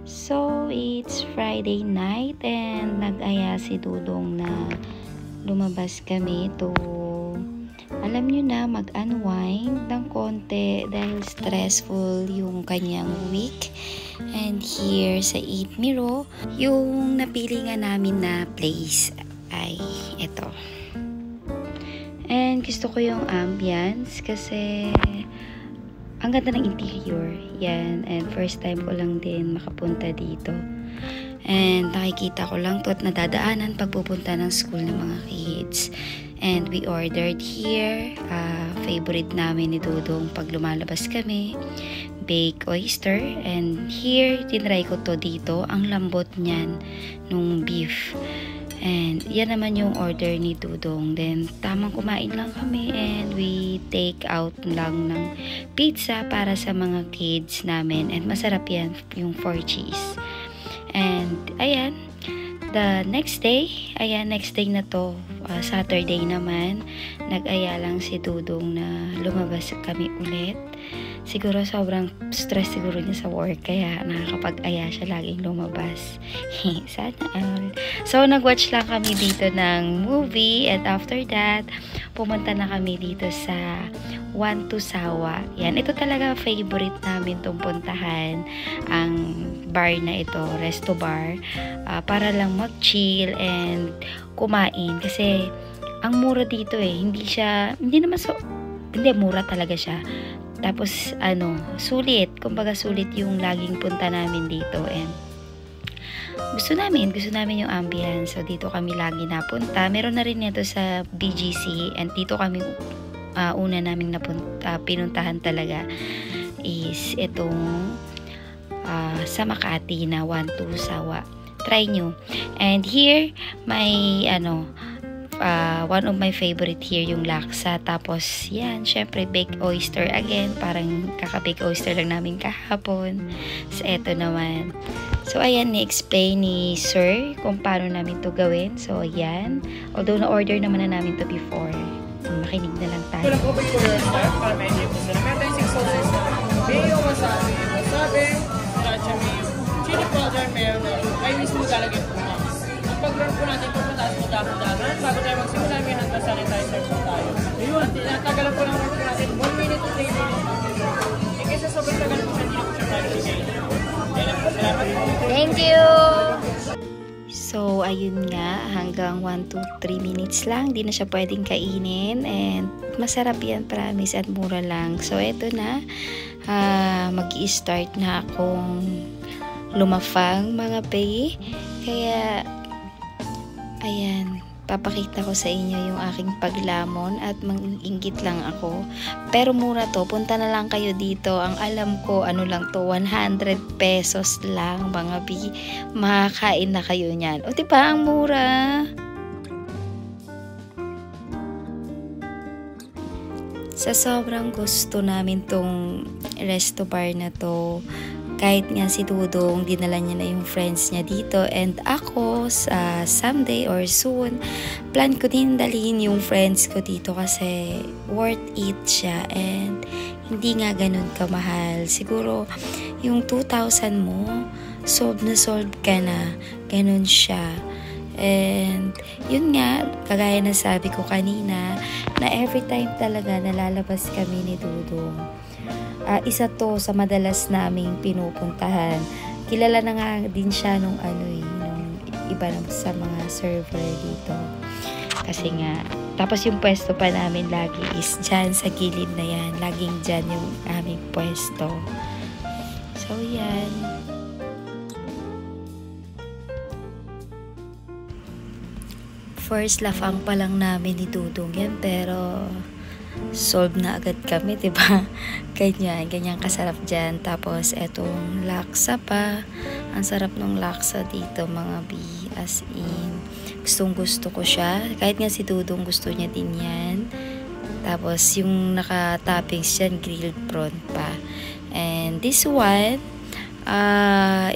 So, it's Friday night and nag-aya si Dudong na lumabas kami to, alam nyo na, mag-unwind ng konti dahil stressful yung kanyang week. And here sa Eat Miro, yung napili nga namin na place ay ito. And gusto ko yung ambience kasi ang ganda ng interior. Yan. And first time ko lang din makapunta dito. And nakikita ko lang to at nadadaanan pagpupunta ng school ng mga kids. And we ordered here. Favorite namin ni Dudong pag lumalabas kami. Baked oyster. And here, tinry ko to dito. Ang lambot niyan nung beef. And yan naman yung order ni Dudong. Then, tamang kumain lang kami and we take out lang ng pizza para sa mga kids namin. And masarap yan, yung 4 cheese. And, ayan, the next day na to, Saturday naman, nag-aya lang si Dudong na lumabas kami ulit. Siguro sobrang stress siguro niya sa work kaya nakakapag-aya siya laging lumabas. Sana all. So nag-watch lang kami dito ng movie and after that pumunta na kami dito sa One to Sawa. Yan, ito talaga favorite namin tong puntahan, ang bar na ito, resto bar, para lang mag-chill and kumain kasi ang mura dito hindi mura talaga siya. Tapos, sulit. Kumbaga, sulit yung laging punta namin dito. And, gusto namin yung ambience. So, dito kami lagi napunta. Meron na rin ito sa BGC. And, dito kami, una naming pinuntahan talaga is itong sa Makati na One to Sawa. Try nyo. And, here, may, one of my favorite here yung laksa. Tapos yan, syempre baked oyster again, parang kaka-baked oyster lang namin kahapon. So eto naman, so ayan, ni-explain ni sir kung paano namin to gawin. So ayan, although na-order naman na namin to before, makinig na lang tayo. Walang open for your chef para may dip na meron tayong 6 sauces, mayo, wasabi, sriracha mayo, chili powder, mayo na ay mismo lalagyan po na. Pag-run po natin po taas mo dahan-dahan bago tayo magsimula, may hand-sanitizer po tayo. Ayun, natagalan po ng work po natin 1 minute to 3 minutes. E kasi sobrang tagal po siya, hindi na po siya tayo bigay. Salamat po. Thank you! So, ayun nga, hanggang 1 to 3 minutes lang, di na siya pwedeng kainin and masarap yan, promise, at mura lang. So, eto na, mag-i-start na akong lumafang mga pay. Kaya, ayan, papakita ko sa inyo yung aking paglamon at mang-inggit lang ako. Pero mura to, punta na lang kayo dito. Ang alam ko, lang to, 100 pesos lang, mga bi. Makakain na kayo niyan. O diba, ang mura. Sa sobrang gusto namin tong resto bar na to, kahit nga si Dudong, dinala niya na yung friends niya dito. And ako, sa someday or soon, plan ko din dalhin yung friends ko dito kasi worth it siya. And hindi nga ganun kamahal. Siguro, yung 2,000 mo, solve na solve ka na. Ganun siya. And yun nga, kagaya na sabi ko kanina, na every time talaga nalalabas kami ni Dudong. Isa to sa madalas naming pinupuntahan. Kilala na nga din siya nung iba sa mga server dito. Kasi nga, tapos yung pwesto pa namin lagi is dyan sa gilid na yan. Laging dyan yung aming pwesto. So, yan. First lafang pa lang namin ni Dudong yan, pero solve na agad kami, diba? Ganyan kasarap dyan. Tapos, etong laksa pa. Ang sarap ng laksa dito, mga bi. As in, gustong gusto ko siya. Kahit nga si Dudong gusto niya din yan. Tapos, yung naka-toppings dyan, grilled prawn pa. And this one,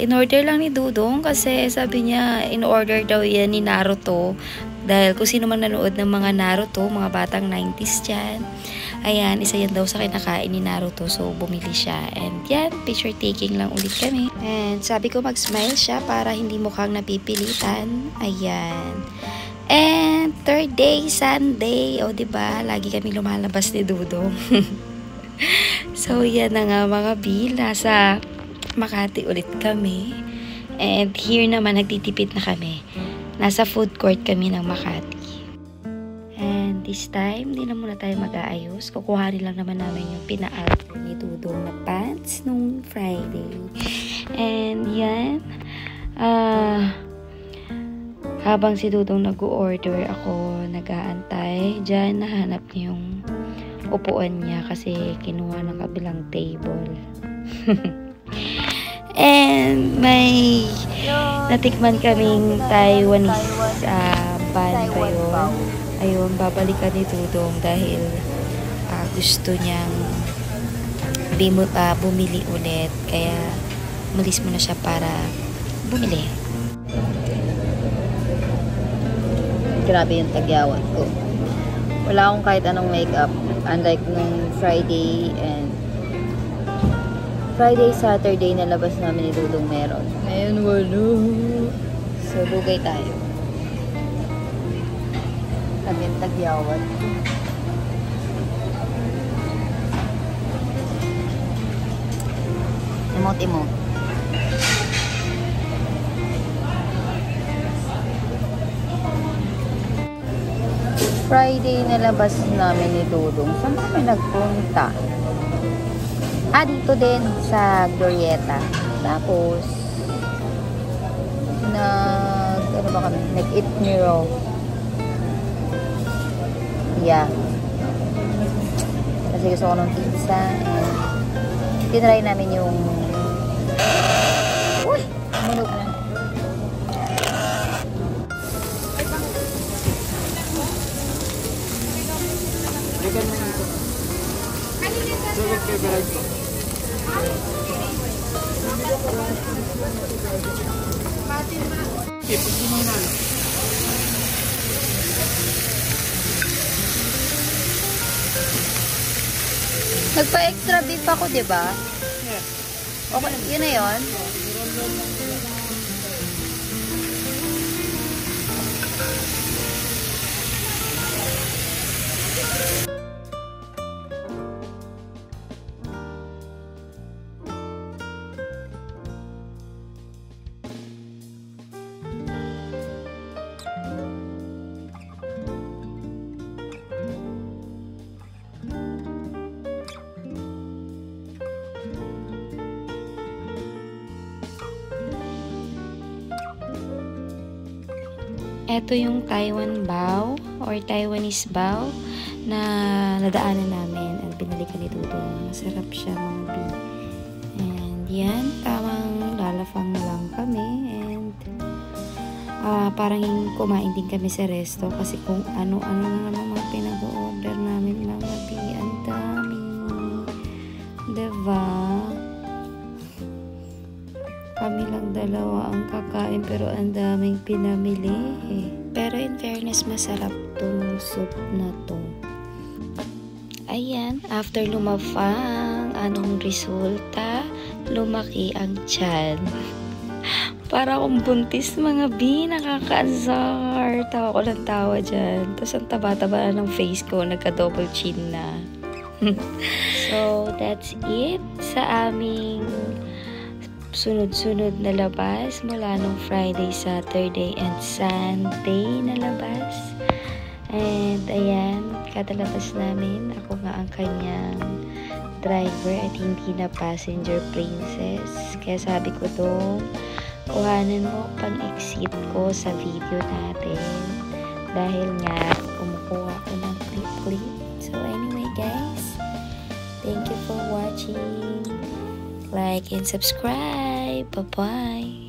in-order lang ni Dudong kasi sabi niya in-order daw yan ni Naruto. Dahil kung sino man nanood ng mga Naruto, mga batang 90s dyan, ayan, isa yan daw sa kinakain ni Naruto. So, bumili siya. And yan, picture taking lang ulit kami. And sabi ko mag-smile siya para hindi mukhang napipilitan. Ayan. And third day, Sunday. O, diba? Lagi kami lumalabas ni Dudong. So, yan na nga mga B. Nasa Makati ulit kami. And here naman, nagtitipid na kami. Nasa food court kami ng Makati. And this time, hindi na muna tayo mag-aayos. Kukuhanin lang naman namin yung pina-alter ni Dudong na pants nung Friday. And yan. Habang si Dudong nag-order, ako nag-aantay. Diyan, nahanap niya yung upuan niya kasi kinuha ng kabilang table. And may natikman kaming Taiwanese ban pa yun. Ayun, babalikan ni Dudong dahil gusto niyang bumili ulit. Kaya malis mo na siya para bumili. Grabe yung tagyawat ko. Wala akong kahit anong makeup. Unlike nung Friday and Saturday na labas namin ni Dudong meron. Ngayon wala. So, lugay tayo. Kami yung tagyawat. Emote-emote. Friday na labas namin ni Dudong. Saan kami nagpunta? Dito din sa Glorieta. Tapos ano ba kami? Nag-eat Nero. Yeah. Kasi gusto ko ng pizza. And tinry namin yung mulog na. Nagpa-extra beef ako, diba? Yeah. Okay, yun na yun. Ito yung Taiwan bao or Taiwanese bao na nadaanan namin at binalikan ni Dudong. Masarap siya mga B. And yan, tamang lalafang na lang kami. And parang kumain din kami sa resto kasi kung ano-ano na naman mga pinag-order namin mga B. Ang dami. Diba? Kami lang dalawa ang kakain pero ang daming pinamili. Pero in fairness, masarap tong soup na to. Ayan, after lumafang, anong resulta? Lumaki ang tiyan. Para akong buntis mga B, nakaka-azar. Tawa ko lang tawa dyan. Tapos ang taba-taba ng face ko, nagka-double chin na. So, that's it sa aming sunod-sunod na labas mula nung Friday, Saturday, and Sunday na labas. And ayan, kada labas namin, ako nga ang kanyang driver at hindi na passenger princess. Kaya sabi ko to, kuhanan mo pang-exit ko sa video natin. Dahil nga, kumukuha ko ng clip-clip. So anyway guys, thank you for watching. Like and subscribe. Bye-bye.